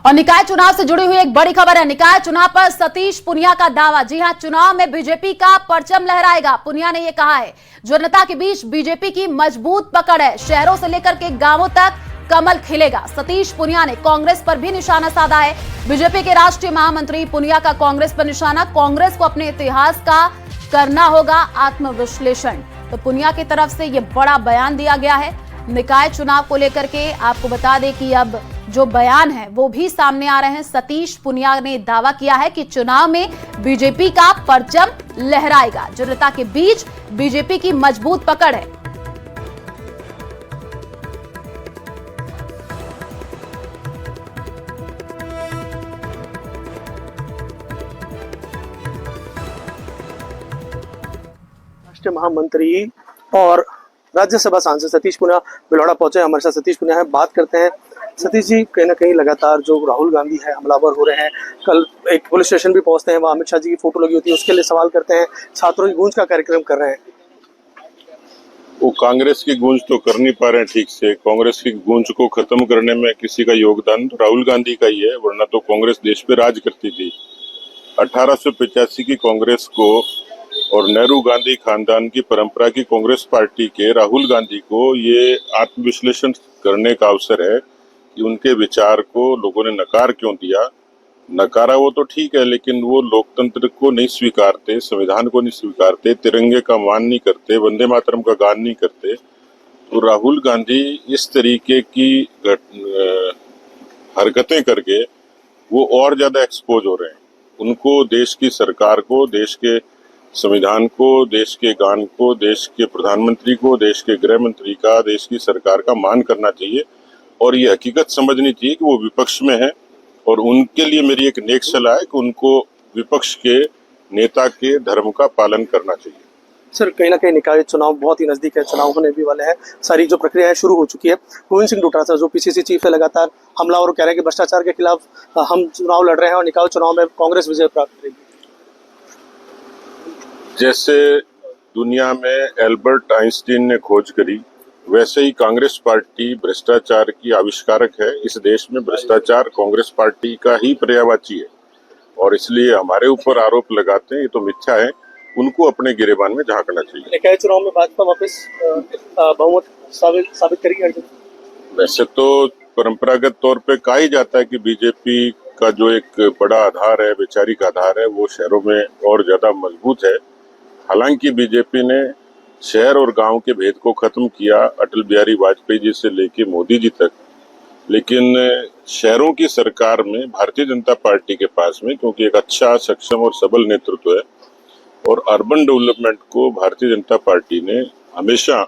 और निकाय चुनाव से जुड़ी हुई एक बड़ी खबर है। निकाय चुनाव पर सतीश पुनिया का दावा। जी हां, चुनाव में बीजेपी का परचम लहराएगा। पुनिया ने यह कहा है, जनता के बीच बीजेपी की मजबूत पकड़ है, शहरों से लेकर के गांवों तक कमल खिलेगा। सतीश पुनिया ने कांग्रेस पर भी निशाना साधा है। बीजेपी के राष्ट्रीय महामंत्री पुनिया का कांग्रेस पर निशाना। कांग्रेस को अपने इतिहास का करना होगा आत्मविश्लेषण। तो पुनिया की तरफ से यह बड़ा बयान दिया गया है निकाय चुनाव को लेकर के। आपको बता दें कि अब जो बयान है वो भी सामने आ रहे हैं। सतीश पुनिया ने दावा किया है कि चुनाव में बीजेपी का परचम लहराएगा। जनता के बीच बीजेपी की मजबूत पकड़ है। राष्ट्रीय महामंत्री और राज्यसभा सांसद सतीश पुनिया भिलवाड़ा पहुंचे। हमारे साथ सतीश पुनिया है, बात करते हैं। सतीश जी, कहीं ना कहीं लगातार जो राहुल गांधी है हमलावर हो रहे हैं, कल एक पुलिस स्टेशन भी पहुंचते हैं, वहां अमित शाह जी की फोटो लगी होती है, उसके लिए सवाल करते हैं, छात्रों की गूंज का कार्यक्रम कर रहे हैं। वो कांग्रेस की गूंज तो कर नहीं पा रहे हैं ठीक से। कांग्रेस की गूंज को खत्म करने में किसी का योगदान राहुल गांधी का ही है, वरना तो कांग्रेस देश पे राज करती थी। 1885 की कांग्रेस को और नेहरू गांधी खानदान की परंपरा की कांग्रेस पार्टी के राहुल गांधी को ये आत्मविश्लेषण करने का अवसर है कि उनके विचार को लोगों ने नकार क्यों दिया। नकारा वो तो ठीक है, लेकिन वो लोकतंत्र को नहीं स्वीकारते, संविधान को नहीं स्वीकारते, तिरंगे का मान नहीं करते, वंदे मातरम का गान नहीं करते। तो राहुल गांधी इस तरीके की हरकतें करके वो और ज्यादा एक्सपोज हो रहे हैं। उनको देश की सरकार को, देश के संविधान को, देश के गान को, देश के प्रधानमंत्री को, देश के गृह मंत्री का, देश की सरकार का मान करना चाहिए और ये हकीकत समझनी चाहिए कि वो विपक्ष में है। और उनके लिए मेरी एक नेक सलाह है कि उनको विपक्ष के नेता के धर्म का पालन करना चाहिए। सर, कहीं ना कहीं निकाय चुनाव बहुत ही नजदीक है, चुनाव होने भी वाले हैं, सारी जो प्रक्रिया है शुरू हो चुकी है। गोविंद सिंह डोटासरा जो पीसीसी चीफ है, लगातार हमला और कह रहे हैं कि भ्रष्टाचार के खिलाफ हम चुनाव लड़ रहे हैं और निकाय चुनाव में कांग्रेस विजय प्राप्त करेगी। जैसे दुनिया में एल्बर्ट आइंस्टीन ने खोज करी, वैसे ही कांग्रेस पार्टी भ्रष्टाचार की आविष्कारक है। इस देश में भ्रष्टाचार कांग्रेस पार्टी का ही पर्यायवाची है और इसलिए हमारे ऊपर आरोप लगाते हैं, ये तो मिथ्या है। उनको अपने गिरेबान में झांकना चाहिए। निकाय चुनाव में भाजपा वापस बहुमत साबित करेगी। वैसे तो परंपरागत तौर पे कहा ही जाता है कि बीजेपी का जो एक बड़ा आधार है, वैचारिक आधार है, वो शहरों में और ज्यादा मजबूत है। हालांकि बीजेपी ने शहर और गांव के भेद को खत्म किया, अटल बिहारी वाजपेयी जी से लेके मोदी जी तक, लेकिन शहरों की सरकार में भारतीय जनता पार्टी के पास में, क्योंकि एक अच्छा, सक्षम और सबल नेतृत्व है और अर्बन डेवलपमेंट को भारतीय जनता पार्टी ने हमेशा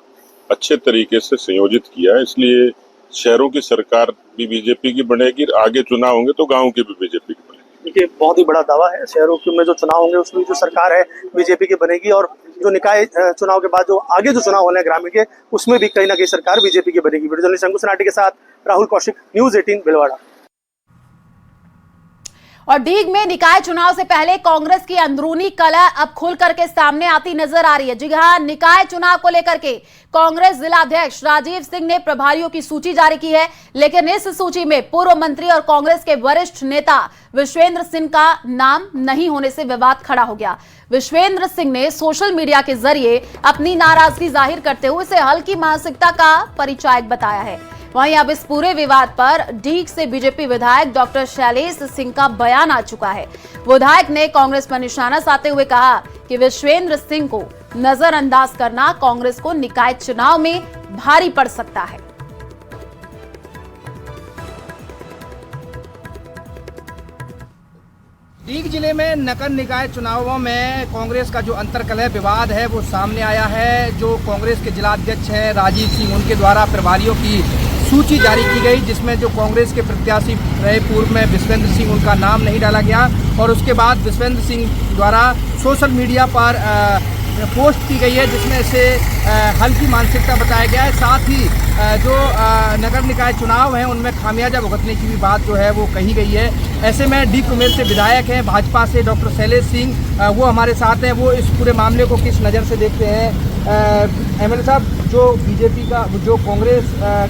अच्छे तरीके से संयोजित किया है, इसलिए शहरों की सरकार भी बीजेपी की बनेगी। आगे चुनाव होंगे तो गाँव की भी बीजेपी की बनेगी। ये बहुत ही बड़ा दावा है। शहरों में जो चुनाव होंगे उसमें जो सरकार है बीजेपी की बनेगी और जो निकाय चुनाव के बाद जो आगे जो चुनाव होने हैं ग्रामीण के, उसमें भी कहीं ना कहीं सरकार बीजेपी की बनेगी। वीडियो जर्नलिस्ट अंकुश सनाटी के साथ राहुल कौशिक, न्यूज़ 18 भिलवाड़ा। और डीग में निकाय चुनाव से पहले कांग्रेस की अंदरूनी कलह अब खुल करके सामने आती नजर आ रही है। जी हां, निकाय चुनाव को लेकर के कांग्रेस जिला अध्यक्ष राजीव सिंह ने प्रभारियों की सूची जारी की है, लेकिन इस सूची में पूर्व मंत्री और कांग्रेस के वरिष्ठ नेता विश्वेंद्र सिंह का नाम नहीं होने से विवाद खड़ा हो गया। विश्वेंद्र सिंह ने सोशल मीडिया के जरिए अपनी नाराजगी जाहिर करते हुए इसे हल्की मानसिकता का परिचायक बताया है। वहीं अब इस पूरे विवाद पर डीग से बीजेपी विधायक डॉक्टर शैलेश सिंह का बयान आ चुका है। विधायक ने कांग्रेस पर निशाना साधते हुए कहा कि विश्वेंद्र सिंह को नजरअंदाज करना कांग्रेस को निकाय चुनाव में भारी पड़ सकता है। डीग जिले में नगर निकाय चुनावों में कांग्रेस का जो अंतर्कलह विवाद है वो सामने आया है। जो कांग्रेस के जिलाध्यक्ष हैं राजीव सिंह, उनके द्वारा प्रभारियों की सूची जारी की गई, जिसमें जो कांग्रेस के प्रत्याशी रहे पूर्व में विश्वेंद्र सिंह, उनका नाम नहीं डाला गया और उसके बाद विश्वेंद्र सिंह द्वारा सोशल मीडिया पर पोस्ट की गई है, जिसमें से हल्की मानसिकता बताया गया है। साथ ही जो नगर निकाय चुनाव हैं उनमें खामियाजा भुगतने की भी बात जो है वो कही गई है। ऐसे में डी कुमेर से विधायक हैं भाजपा से डॉक्टर शैलेश सिंह, वो हमारे साथ हैं। वो इस पूरे मामले को किस नज़र से देखते हैं, एमएलए साहब, जो बीजेपी का जो कांग्रेस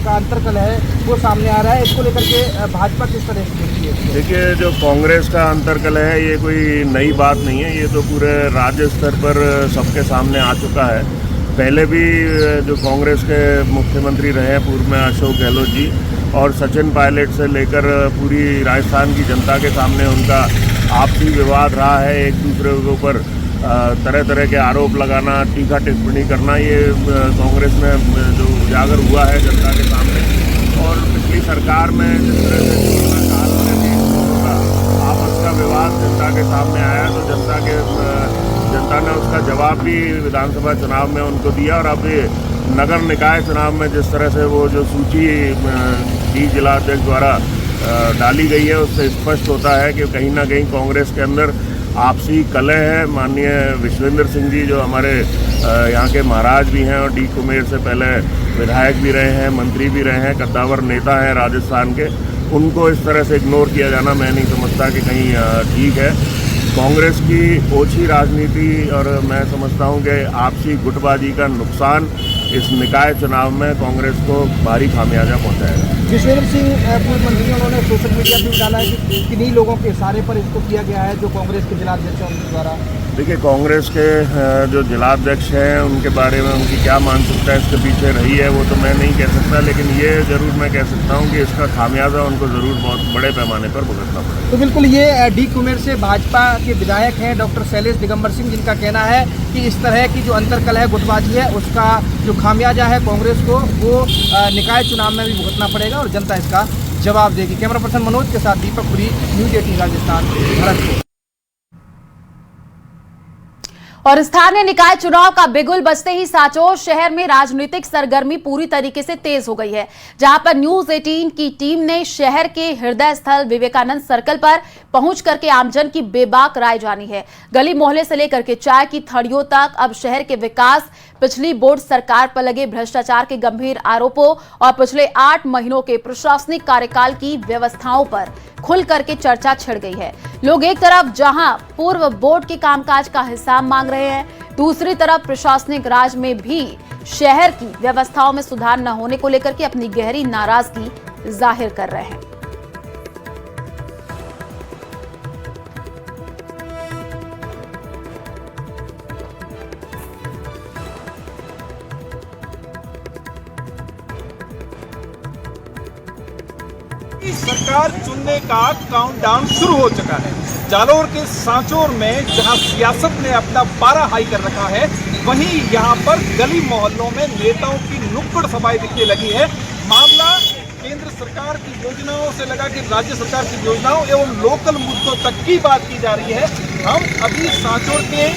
का अंतर्कलह है वो सामने आ रहा है, इसको लेकर के भाजपा किस तरह से देखती है? देखिए, जो कांग्रेस का अंतर्कलह है ये कोई नई बात नहीं है, ये तो पूरे राज्य स्तर पर सबके सामने आ चुका है। पहले भी जो कांग्रेस के मुख्यमंत्री रहे हैं पूर्व में अशोक गहलोत जी, और सचिन पायलट से लेकर पूरी राजस्थान की जनता के सामने उनका आपसी विवाद रहा है। एक दूसरे के ऊपर तरह तरह के आरोप लगाना, टीका टिप्पणी करना, ये कांग्रेस में जो उजागर हुआ है जनता के सामने। और पिछली सरकार में जिस तरह से कोरोना काल में भी आपस का विवाद जनता के सामने आया, तो जनता ने उसका जवाब भी विधानसभा चुनाव में उनको दिया। और अब नगर निकाय चुनाव में जिस तरह से वो जो सूची जिलाध्यक्ष द्वारा डाली गई है, उससे स्पष्ट होता है कि कहीं ना कहीं कांग्रेस के अंदर आपसी कलह है। माननीय विश्वेंद्र सिंह जी, जो हमारे यहाँ के महाराज भी हैं और डी कुमेर से पहले विधायक भी रहे हैं, मंत्री भी रहे हैं, कद्दावर नेता हैं राजस्थान के, उनको इस तरह से इग्नोर किया जाना मैं नहीं समझता कि कहीं ठीक है। कांग्रेस की ओछी राजनीति और मैं समझता हूं कि आपसी गुटबाजी का नुकसान इस निकाय चुनाव में कांग्रेस को भारी खामियाजा पहुंचाएगा। विश्वेंद्र सिंह पूर्व मंत्री, उन्होंने सोशल मीडिया पर डाला है कि किन्हीं लोगों के इशारे पर इसको किया गया है, जो कांग्रेस के जिलाध्यक्ष हैं उनके द्वारा। देखिए, कांग्रेस के जो जिलाध्यक्ष हैं उनके बारे में उनकी क्या मानसिकता इसके पीछे रही है वो तो मैं नहीं कह सकता, लेकिन ये ज़रूर मैं कह सकता हूँ कि इसका खामियाजा उनको ज़रूर बहुत बड़े पैमाने पर भुगतना पड़ेगा। तो बिल्कुल, ये डी कुमेर से भाजपा के विधायक हैं डॉक्टर शैलेश दिगंबर सिंह, जिनका कहना है कि इस तरह की जो अंतर्कलह गुटबाजी है उसका जो खामियाजा है कांग्रेस को, वो निकाय चुनाव में भी भुगतना पड़ेगा और जनता इसका जवाब देगी। कैमरा पर्सन मनोज के साथ दीपक पुरी, न्यूज़ 18 राजस्थान, भरतपुर। और स्थानीय निकाय चुनाव का बिगुल बजते ही सांचौर शहर में राजनीतिक सरगर्मी पूरी तरीके से तेज हो गई है, जहां पर न्यूज 18 की टीम ने शहर के हृदय स्थल विवेकानंद सर्कल पर पहुंच करके आमजन की बेबाक राय जानी है। गली मोहल्ले से लेकर के चाय की थड़ियों तक अब शहर के विकास, पिछली बोर्ड सरकार पर लगे भ्रष्टाचार के गंभीर आरोपों और पिछले 8 महीनों के प्रशासनिक कार्यकाल की व्यवस्थाओं पर खुल करके चर्चा छिड़ गई है। लोग एक तरफ जहां पूर्व बोर्ड के कामकाज का हिसाब मांग रहे हैं, दूसरी तरफ प्रशासनिक राज में भी शहर की व्यवस्थाओं में सुधार न होने को लेकर के अपनी गहरी नाराजगी जाहिर कर रहे हैं। सरकार चुनने का काउंटडाउन शुरू हो चुका है। जालोर के सांचौर में जहां सियासत ने अपना पारा हाई कर रखा है, वहीं यहां पर गली मोहल्लों में नेताओं की नुक्कड़ सभाएं दिखने लगी है। मामला केंद्र सरकार की योजनाओं से लगा कि राज्य सरकार की योजनाओं एवं लोकल मुद्दों तक की बात की जा रही है। हम अभी सांचौर के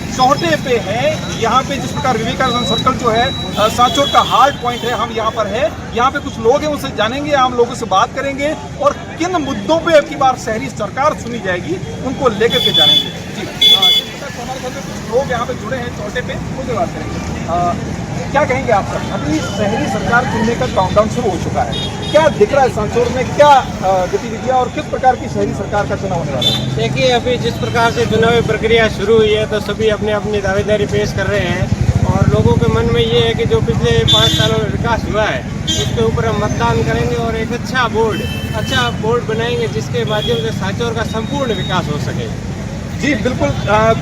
चौहटे पे हैं। यहाँ पे जिस प्रकार विवेकानंद सर्कल जो है सांचौर का हार्ड पॉइंट है, हम यहाँ पर है। यहाँ पे कुछ लोग हैं, उनसे जानेंगे, आम लोगों से बात करेंगे और किन मुद्दों पे अब की बार शहरी सरकार सुनी जाएगी उनको लेकर के जानेंगे। जी, हमारे साथ कुछ लोग यहाँ पे जुड़े हैं चौहटे पे, उनसे बात करेंगे। क्या कहेंगे आप सर? अभी शहरी सरकार चुनने का काउंटडाउन शुरू हो चुका है, क्या दिख रहा है सांचौर में, क्या गतिविधियां और किस प्रकार की शहरी सरकार का चुनाव होने वाला है? देखिए, अभी जिस प्रकार से चुनावी प्रक्रिया शुरू हुई है तो सभी अपनी अपनी दावेदारी पेश कर रहे हैं और लोगों के मन में ये है कि जो पिछले 5 सालों में विकास हुआ है उसके ऊपर हम मतदान करेंगे और एक अच्छा बोर्ड बनाएंगे जिसके माध्यम से सांचौर का संपूर्ण विकास हो सके। जी बिल्कुल,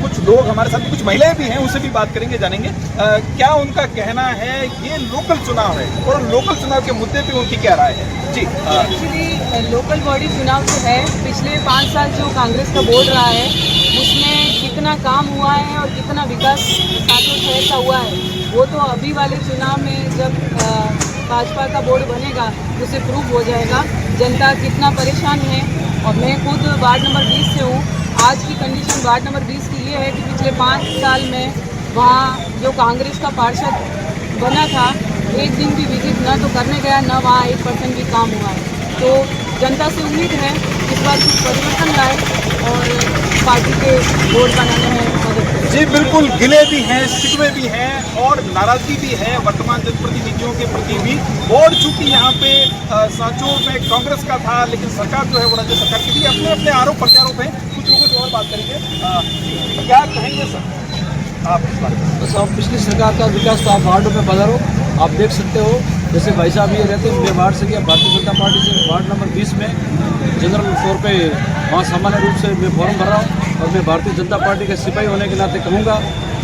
कुछ लोग हमारे साथ, कुछ महिलाएं भी हैं, उनसे भी बात करेंगे, जानेंगे क्या उनका कहना है। ये लोकल चुनाव है और लोकल चुनाव के मुद्दे पे उनकी क्या राय है। जी, एक्चुअली लोकल बॉडी चुनाव जो है, पिछले 5 साल जो कांग्रेस का बोर्ड रहा है उसमें कितना काम हुआ है और कितना विकास सांचौर शहर का हुआ है, वो तो अभी वाले चुनाव में जब भाजपा का बोर्ड बनेगा उससे प्रूव हो जाएगा जनता कितना परेशान है। और मैं खुद वार्ड नंबर 20 से हूँ। आज की कंडीशन वार्ड नंबर 20 की ये है कि पिछले 5 साल में वहाँ जो कांग्रेस का पार्षद बना था, एक दिन भी विजिट न तो करने गया, न वहाँ 1% भी काम हुआ है। तो जनता से उम्मीद है इस बार कुछ परिवर्तन लाए और पार्टी के बोर्ड बनाने में मदद करें। जी बिल्कुल, गिले भी हैं, शिकवे भी हैं और नाराजगी भी है वर्तमान जनप्रतिनिधियों के प्रति भी। बोर्ड चूंकि यहाँ पे सांचौर में कांग्रेस का था, लेकिन सरकार जो है वो राज्य सरकार की भी अपने अपने आरोप प्रत्यारोप हैं। कुछ लोगों से और बात करेंगे। क्या कहेंगे सर? आप इस बारे में बस आप पिछली सरकार का विकास तो आप वार्डों में पधारो, आप देख सकते हो। जैसे भाई साहब ये रहते हैं, मैं वार्ड से गया भारतीय जनता पार्टी से, वार्ड नंबर 20 में जनरल तौर पे वहाँ सामान्य रूप से मैं फॉर्म भर रहा हूँ और मैं भारतीय जनता पार्टी का सिपाही होने के नाते कहूँगा,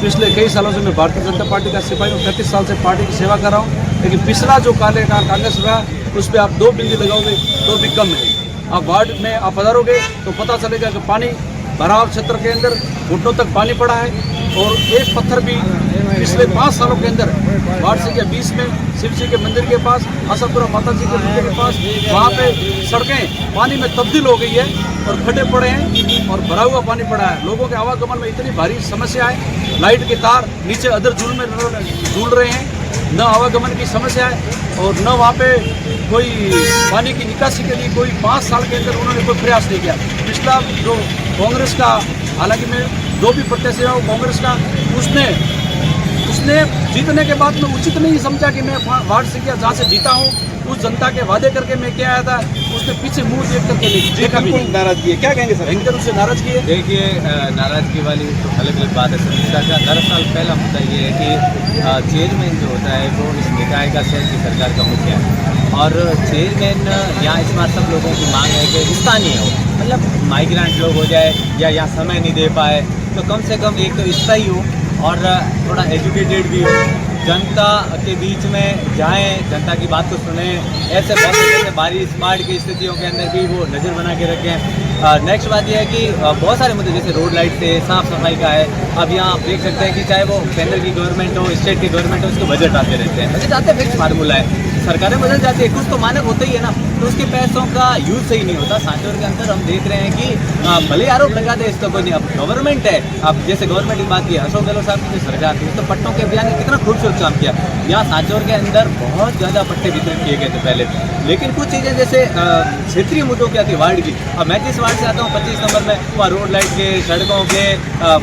पिछले कई सालों से मैं भारतीय जनता पार्टी का सिपाही हूँ, 35 साल से पार्टी की सेवा कर रहा हूँ। लेकिन पिछला जो कार्यकाल कांग्रेस रहा उस पर आप 2 बिल्ली लगाओगे तो भी कम है। आप वार्ड में आप पधारोगे तो पता चलेगा कि पानी भराव क्षेत्र के अंदर घुटनों तक पानी पड़ा है और एक पत्थर भी पिछले 5 सालों के अंदर वार्ड संख्या 20 में शिव जी के मंदिर के पास, आशापुरा माता जी के मंदिर के पास, वहाँ पे सड़कें पानी में तब्दील हो गई है और खड्डे पड़े हैं और भरा हुआ पानी पड़ा है। लोगों के आवागमन में इतनी भारी समस्या है, लाइट के तार नीचे अदर झूल रहे हैं, न आवागमन की समस्या है और न वहाँ पे कोई पानी की निकासी के लिए कोई 5 साल के अंदर उन्होंने कोई प्रयास नहीं किया। पिछला जो कांग्रेस का, हालांकि मैं जो भी प्रत्याशी रहा हूँ कांग्रेस का, उसने जीतने के बाद में उचित नहीं समझा कि मैं वार्ड से क्या जहाँ से जीता हूँ उस जनता के वादे करके मैं क्या आया था, उसने पीछे मुंह देख करके देखा भी नहीं। नाराजगी है, क्या कहेंगे सर? भयंकर उससे नाराजगी है। देखिए, नाराजगी वाली तो अलग अलग बात है समीक्षा का। दरअसल पहला मुद्दा ये है कि चेयरमैन जो होता है वो इस निकाय का शहर की सरकार का मुखिया है और चेयरमैन यहाँ इस बार सब लोगों की मांग है कि स्थानीय हो, मतलब माइग्रेंट लोग हो जाए या यहाँ समय नहीं दे पाए तो कम से कम एक तो स्थायी हो और थोड़ा एजुकेटेड भी हो, जनता के बीच में जाएं, जनता की बात को सुने। ऐसे बहुत से बारिश बाढ़ की स्थितियों के अंदर भी वो नज़र बना के रखें। नेक्स्ट बात यह है कि बहुत सारे मुद्दे जैसे रोड लाइट से, साफ़ सफाई का है। अब यहाँ आप देख सकते हैं कि चाहे वो केंद्र की गवर्नमेंट हो, स्टेट की गवर्नमेंट हो, उसके बजट आते रहते हैं। बजट आते फिक्स फार्मूला है, सरकारें बदल जाती है, कुछ तो मानक होता ही है ना, तो उसके पैसों का यूज़ सही नहीं होता। सांचौर के अंदर हम देख रहे हैं कि भले आरोप लगाते हैं, इसका कोई नहीं। अब गवर्नमेंट है, अब जैसे गवर्नमेंट की बात की, अशोक गहलोत साहब की जो सरकार थी तो पट्टों के अभियान ने कितना खूबसूरत काम किया। यहाँ सांचौर के अंदर बहुत ज़्यादा पट्टे वितरित किए गए थे पहले, लेकिन कुछ चीज़ें जैसे क्षेत्रीय मुद्दों की आती है वार्ड की। अब मैं जिस वार्ड से आता हूँ 25 नंबर में, वहाँ रोड लाइट के, सड़कों के,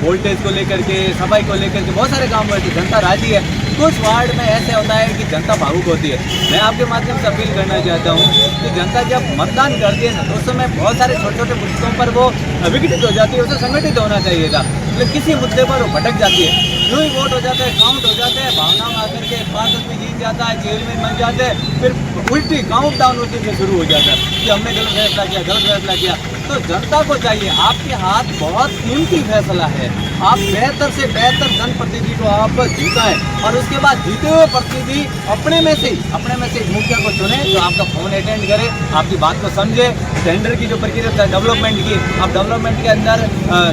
वोल्टेज को लेकर के, सफाई को लेकर के बहुत सारे काम हुए थे, जनता राजी है। कुछ वार्ड में ऐसे होता है कि जनता भावुक होती है। मैं आपके माध्यम से अपील करना चाहता हूँ कि जनता जब मतदान करती है ना तो उस समय बहुत सारे छोटे छोटे मुद्दों पर वो विघटित हो जाती है, उसे संगठित होना चाहिए था, लेकिन किसी मुद्दे पर वो भटक जाती है, यूँ ही वोट हो जाता है, काउंट हो जाते हैं, भावना में आकर के पार्षद भी जीत जाता है, चेयरमैन बन जाते हैं, फिर उल्टी काउंट डाउन उसी से शुरू हो जाता है कि हमने गलत फैसला किया, गलत फैसला किया। तो जनता को चाहिए, आपके हाथ बहुत कीमती फैसला है, आप बेहतर से बेहतर जनप्रतिनिधि को आप जीताएं और उसके बाद जीते हुए प्रतिनिधि अपने में से मुखिया को चुने जो आपका फोन अटेंड करे, आपकी बात को समझे। टेंडर की जो प्रक्रिया डेवलपमेंट की, अब डेवलपमेंट के अंदर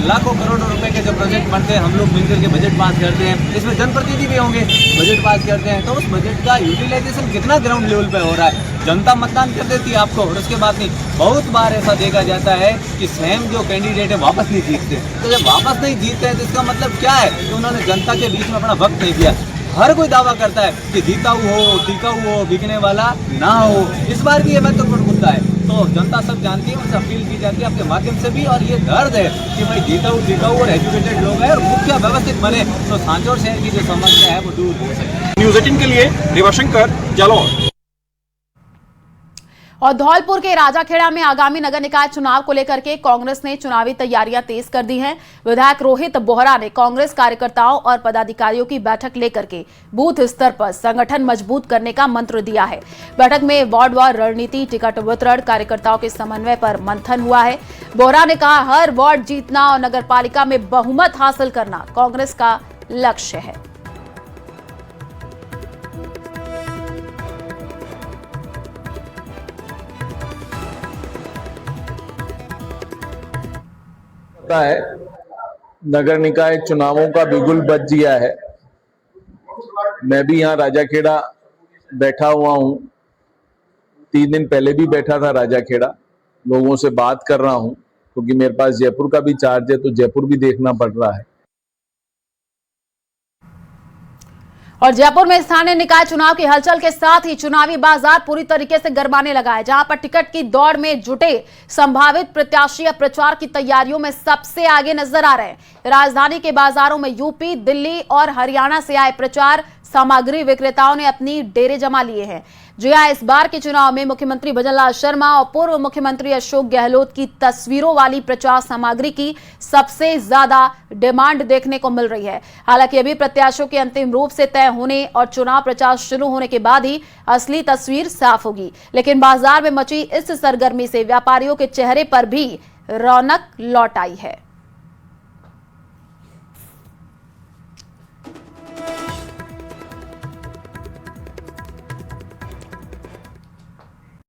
लाखों करोड़ों रुपए के जो प्रोजेक्ट बनते हैं, हम लोग मिलकर के बजट पास करते हैं, इसमें जनप्रतिनिधि भी होंगे, बजट पास करते हैं, तो उस बजट का यूटिलाइजेशन कितना ग्राउंड लेवल पे हो रहा है। जनता मतदान कर देती है आपको और उसके बाद नहीं, बहुत बार ऐसा देखा जाता है कि स्वयं जो कैंडिडेट है वापस नहीं जीतते। तो जब वापस नहीं जीतते हैं तो इसका मतलब क्या है कि उन्होंने जनता के बीच में अपना वक्त नहीं दिया। हर कोई दावा करता है कि जीता हुआ हो, टिका हुआ हो, बिकने वाला ना हो। इस बार भी ये महत्वपूर्ण मुद्दा है, तो जनता सब जानती है, उनसे अपील की जाती है आपके माध्यम से भी। और ये दर्द है कि भाई जीता हुआ और एजुकेटेड लोग हैं और मुखिया व्यवस्थित बने तो सांचौर शहर की जो समस्या है वो दूर हो सके। न्यूज़ 18 के लिए रेवाशंकर, जालौर। और धौलपुर के राजाखेड़ा में आगामी नगर निकाय चुनाव को लेकर के कांग्रेस ने चुनावी तैयारियां तेज कर दी हैं। विधायक रोहित बोहरा ने कांग्रेस कार्यकर्ताओं और पदाधिकारियों की बैठक लेकर के बूथ स्तर पर संगठन मजबूत करने का मंत्र दिया है। बैठक में वार्डवार रणनीति, टिकट वितरण, कार्यकर्ताओं के समन्वय पर मंथन हुआ है। बोहरा ने कहा, हर वार्ड जीतना और नगरपालिका में बहुमत हासिल करना कांग्रेस का लक्ष्य है। है नगर निकाय चुनावों का बिगुल बज गया है। मैं भी यहाँ राजाखेड़ा बैठा हुआ हूँ, 3 दिन पहले भी बैठा था राजाखेड़ा, लोगों से बात कर रहा हूँ क्योंकि मेरे पास जयपुर का भी चार्ज है, तो जयपुर भी देखना पड़ रहा है। और जयपुर में स्थानीय निकाय चुनाव की हलचल के साथ ही चुनावी बाजार पूरी तरीके से गरमाने लगा है, जहां पर टिकट की दौड़ में जुटे संभावित प्रत्याशी प्रचार की तैयारियों में सबसे आगे नजर आ रहे हैं। राजधानी के बाजारों में यूपी, दिल्ली और हरियाणा से आए प्रचार सामग्री विक्रेताओं ने अपनी डेरे जमा लिए हैं। जी हां, इस बार के चुनाव में मुख्यमंत्री भजनलाल शर्मा और पूर्व मुख्यमंत्री अशोक गहलोत की तस्वीरों वाली प्रचार सामग्री की सबसे ज्यादा डिमांड देखने को मिल रही है। हालांकि अभी प्रत्याशियों के अंतिम रूप से तय होने और चुनाव प्रचार शुरू होने के बाद ही असली तस्वीर साफ होगी। लेकिन बाजार में मची इस सरगर्मी से व्यापारियों के चेहरे पर भी रौनक लौट आई है।